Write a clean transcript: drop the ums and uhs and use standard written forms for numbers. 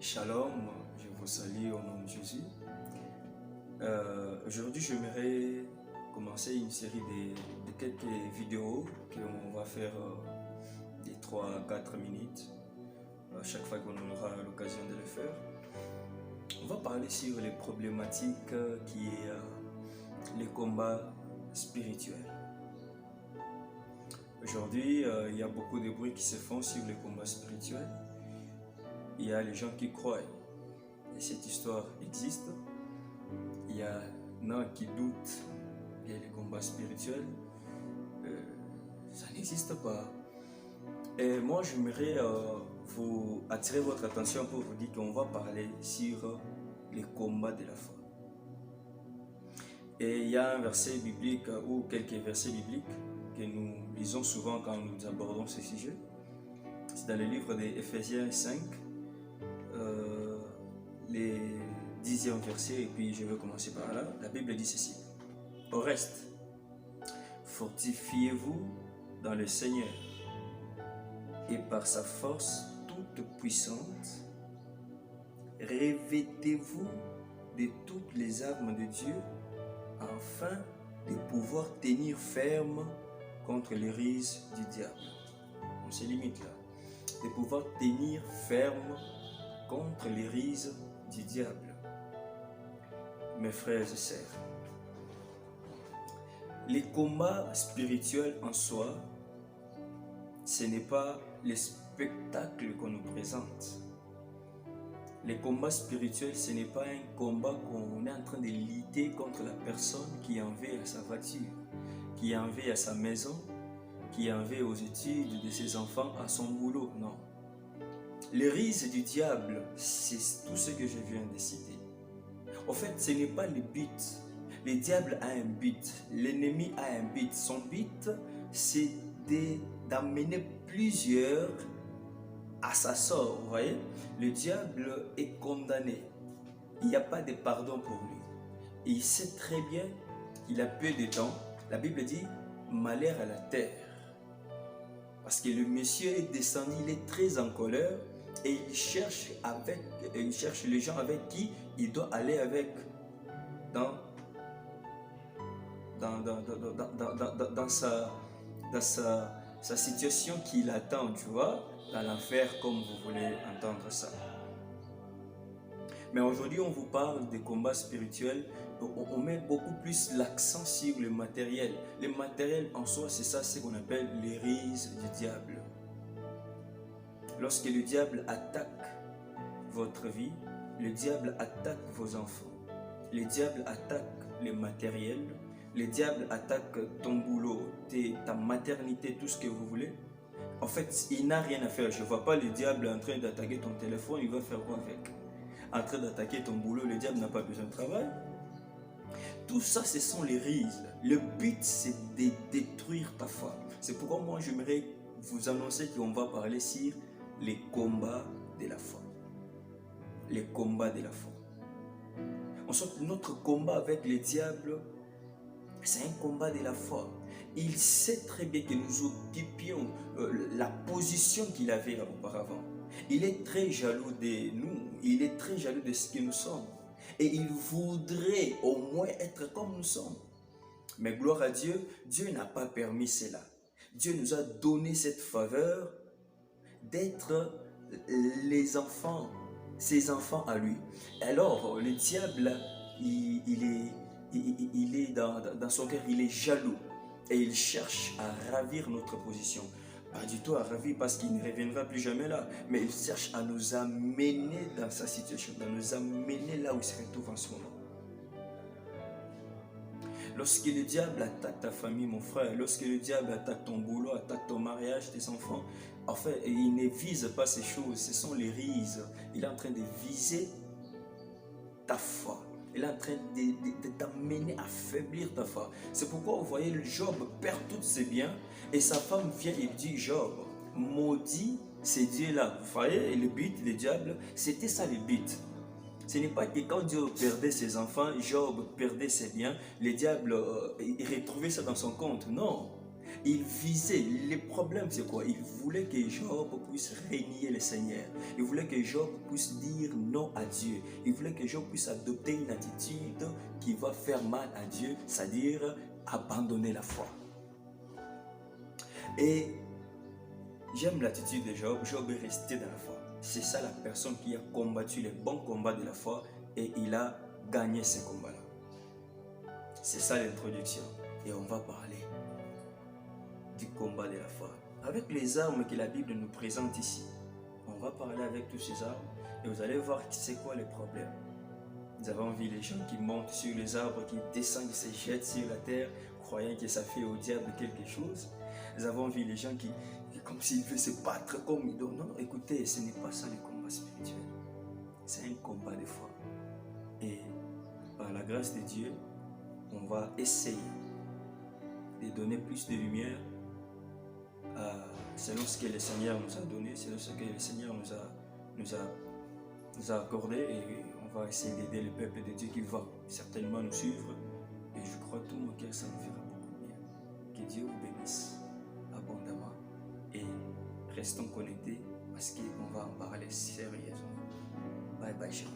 Shalom, je vous salue au nom de Jésus. Aujourd'hui, j'aimerais commencer une série de quelques vidéos qu'on va faire de 3 à 4 minutes, à chaque fois qu'on aura l'occasion de le faire. On va parler sur les problématiques qui est les combats spirituels. Aujourd'hui, il y a beaucoup de bruit qui se font sur les combats spirituels. Il y a les gens qui croient et cette histoire existe. Il y en a qui doutent que les combats spirituels, ça n'existe pas. Et moi, j'aimerais vous attirer votre attention pour vous dire qu'on va parler sur les combats de la foi. Et il y a un verset biblique ou quelques versets bibliques que nous lisons souvent quand nous abordons ce sujet. C'est dans le livre d'Éphésiens 5. Les 10e verset, et puis je vais commencer par là. La Bible dit ceci: au reste, fortifiez-vous dans le Seigneur et par sa force toute puissante, revêtez-vous de toutes les armes de Dieu afin de pouvoir tenir ferme contre les ruses du diable. On se limite là. De pouvoir tenir ferme contre les ruses du diable. Mes frères et sœurs, les combats spirituels en soi, ce n'est pas le spectacle qu'on nous présente. Les combats spirituels, ce n'est pas un combat qu'on est en train de lutter contre la personne qui en veut à sa voiture, qui en veut à sa maison, qui en veut aux études de ses enfants, à son boulot. Non. Les ruses du diable, c'est tout ce que je viens de citer. En fait, ce n'est pas le but. Le diable a un but. L'ennemi a un but. Son but, c'est d'amener plusieurs à sa sort. Vous voyez, le diable est condamné. Il n'y a pas de pardon pour lui. Et il sait très bien qu'il a peu de temps. La Bible dit malheur à la terre. Parce que le monsieur est descendu, il est très en colère. Et il cherche les gens avec qui il doit aller avec dans sa situation qu'il attend, tu vois, dans l'enfer, comme vous voulez entendre ça. Mais aujourd'hui, on vous parle des combats spirituels. On met beaucoup plus l'accent sur le matériel. Le matériel en soi, c'est ça, c'est ce qu'on appelle les ruses du diable. Lorsque le diable attaque votre vie, le diable attaque vos enfants, le diable attaque le matériel, le diable attaque ton boulot, ta maternité, tout ce que vous voulez. En fait, il n'a rien à faire. Je ne vois pas le diable en train d'attaquer ton téléphone, il va faire quoi avec? En train d'attaquer ton boulot, le diable n'a pas besoin de travail. Tout ça, ce sont les ruses. Le but, c'est de détruire ta foi. C'est pourquoi moi, j'aimerais vous annoncer qu'on va parler sur les combats de la foi. Les combats de la foi. En sorte, notre combat avec le diable, c'est un combat de la foi. Il sait très bien que nous occupions la position qu'il avait auparavant. Il est très jaloux de nous. Il est très jaloux de ce que nous sommes. Et il voudrait au moins être comme nous sommes. Mais gloire à Dieu, Dieu n'a pas permis cela. Dieu nous a donné cette faveur d'être les enfants, ses enfants à lui. Alors, le diable, il est dans son cœur, il est jaloux et il cherche à ravir notre position. Pas du tout à ravir parce qu'il ne reviendra plus jamais là, mais il cherche à nous amener dans sa situation, à nous amener là où il se retrouve en ce moment. Lorsque le diable attaque ta famille, mon frère, lorsque le diable attaque ton boulot, attaque ton mariage, tes enfants, en fait, il ne vise pas ces choses, ce sont les ruses. Il est en train de viser ta foi. Il est en train de t'amener à affaiblir ta foi. C'est pourquoi vous voyez, Job perd tous ses biens et sa femme vient et dit: Job, maudit ces dieux-là. Vous voyez, le but, le diable, c'était ça le but. Ce n'est pas que quand Dieu perdait ses enfants, Job perdait ses biens, le diable il retrouvait ça dans son compte. Non. Il visait, les problèmes c'est quoi? Il voulait que Job puisse régner le Seigneur. Il voulait que Job puisse dire non à Dieu. Il voulait que Job puisse adopter une attitude qui va faire mal à Dieu, c'est-à-dire abandonner la foi. Et j'aime l'attitude de Job. Job est resté dans la foi. C'est ça la personne qui a combattu les bons combats de la foi et il a gagné ces combats-là. C'est ça l'introduction. Et on va parler du combat de la foi. Avec les armes que la Bible nous présente ici, on va parler avec tous ces armes et vous allez voir c'est quoi les problèmes. Nous avons vu les gens qui montent sur les arbres, qui descendent, qui se jettent sur la terre, croyant que ça fait au diable quelque chose. Nous avons vu les gens qui comme s'ils veulent se battre comme ils doivent. Non, non, écoutez, ce n'est pas ça le combat spirituel. C'est un combat de foi. Et par la grâce de Dieu, on va essayer de donner plus de lumière selon ce que le Seigneur nous a donné, selon ce que le Seigneur nous a accordé, et on va essayer d'aider le peuple de Dieu qui va certainement nous suivre. Et je crois tout mon cœur, ça nous fera beaucoup bien. Que Dieu vous bénisse abondamment et restons connectés parce qu'on va en parler sérieusement. Bye bye, chérie.